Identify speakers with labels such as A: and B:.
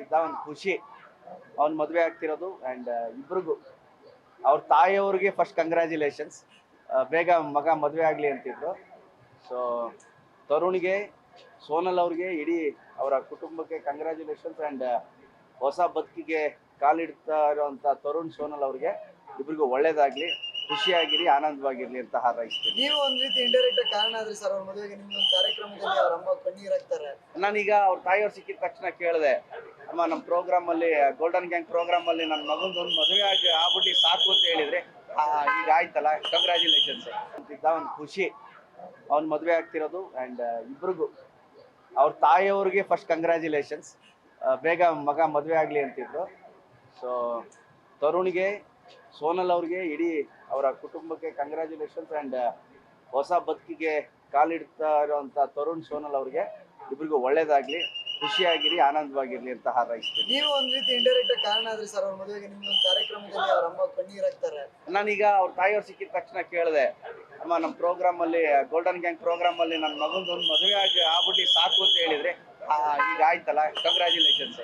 A: ಅಂತಿದ್ದ ಒಂದು ಖುಷಿ ಅವ್ನ ಮದುವೆ ಆಗ್ತಿರೋದು. ಆ್ಯಂಡ್ ಇಬ್ರಿಗೂ ಅವ್ರ ತಾಯಿಯವ್ರಿಗೆ ಫಸ್ಟ್ ಕಂಗ್ರ್ಯಾಚುಲೇಷನ್ಸ್, ಬೇಗ ಮಗ ಮದುವೆ ಆಗಲಿ ಅಂತಿದ್ರು. ಸೊ ತರುಣ್ಗೆ, ಸೋನಲ್ ಅವ್ರಿಗೆ, ಇಡೀ ಅವರ ಕುಟುಂಬಕ್ಕೆ ಕಂಗ್ರ್ಯಾಚುಲೇಷನ್ಸ್. ಆ್ಯಂಡ್ ಹೊಸ ಬದುಕಿಗೆ ಕಾಲಿಡ್ತಾ ಇರುವಂಥ ತರುಣ್, ಸೋನಲ್ ಅವ್ರಿಗೆ ಇಬ್ರಿಗೂ ಒಳ್ಳೇದಾಗಲಿ, ಖುಷಿಯಾಗಿರಿ, ಆನಂದವಾಗಿರ್ಲಿ ಅಂತ ಹಾರೈಸ್ತೀನಿ.
B: ನೀವು ಒಂದ್ ರೀತಿ ಇಂಡೈರೆಕ್ಟ್ ಕಾರಣ ಆದ್ರಿ ಸರ್ ಅವ್ರ ಮದುವೆಗೆ. ನಿಮ್ದೊಂದು ಕಾರ್ಯಕ್ರಮದಲ್ಲಿ ಅವ್ರ ಅಮ್ಮ ಕಣ್ಣೀರ್ ಹಾಕ್ತಾರೆ.
A: ನಾನೀಗ ಅವ್ರ ತಾಯಿಯವ್ರು ಸಿಕ್ಕಿದ ತಕ್ಷಣ ಕೇಳಿದೆ, ಅಮ್ಮ ನಮ್ಮ ಪ್ರೋಗ್ರಾಮಲ್ಲಿ, ಗೋಲ್ಡನ್ ಗ್ಯಾಂಗ್ ಪ್ರೋಗ್ರಾಮಲ್ಲಿ ನನ್ನ ಮಗಂದೊಂದು ಮದುವೆ ಆಗ್ಬಿಟ್ಟು ಸಾಕು ಅಂತ ಹೇಳಿದ್ರೆ, ಈಗ ಆಯ್ತಲ್ಲ, ಕಂಗ್ರ್ಯಾಚುಲೇಷನ್ಸ್ ಅಂತಿದ್ದ ಒಂದು ಖುಷಿ ಅವ್ನ ಮದುವೆ ಆಗ್ತಿರೋದು. ಆ್ಯಂಡ್ ಇಬ್ರಿಗೂ ಅವ್ರ ತಾಯಿಯವ್ರಿಗೆ ಫಸ್ಟ್ ಕಂಗ್ರ್ಯಾಚುಲೇಷನ್ಸ್, ಬೇಗ ಮಗ ಮದುವೆ ಆಗಲಿ ಅಂತಿದ್ರು. ಸೊ ತರುಣ್ಗೆ, ಸೋನಲ್ ಅವ್ರಿಗೆ, ಇಡೀ ಅವರ ಕುಟುಂಬಕ್ಕೆ ಕಂಗ್ರ್ಯಾಚುಲೇಷನ್ಸ್. ಆ್ಯಂಡ್ ಹೊಸ ಬದುಕಿಗೆ ಕಾಲಿಡ್ತಾ ಇರುವಂಥ ತರುಣ್, ಸೋನಲ್ ಅವ್ರಿಗೆ ಇಬ್ರಿಗೂ ಒಳ್ಳೇದಾಗಲಿ, ಖುಷಿಯಾಗಿರಿ, ಆನಂದವಾಗಿರ್ಲಿ ಅಂತ ಹಾರೈಸ್ತೀನಿ.
B: ನೀವು ಒಂದ್ ರೀತಿ ಇಂಡೈರೆಕ್ಟ್ ಕಾರಣ ಆದ್ರಿ ಸರ್ ಅವ್ರ ಮದುವೆಗೆ. ನಿಮ್ದೊಂದು ಕಾರ್ಯಕ್ರಮದಲ್ಲಿ ಅವ್ರ ಅಮ್ಮ ಕಣ್ಣೀರ್ ಹಾಕ್ತಾರೆ.
A: ನಾನೀಗ ಅವ್ರ ತಾಯಿಯವ್ರು ಸಿಕ್ಕಿದ ತಕ್ಷಣ ಕೇಳಿದೆ, ಅಮ್ಮ ನಮ್ಮ ಪ್ರೋಗ್ರಾಮಲ್ಲಿ, ಗೋಲ್ಡನ್ ಗ್ಯಾಂಗ್ ಪ್ರೋಗ್ರಾಮಲ್ಲಿ ನನ್ನ ಮಗಂದೊಂದು ಮದುವೆ ಆಗ್ಬಿಟ್ಟು ಸಾಕು ಅಂತ ಹೇಳಿದ್ರೆ, ಈಗ ಆಯ್ತಲ್ಲ, ಕಂಗ್ರ್ಯಾಚುಲೇಷನ್ಸ್.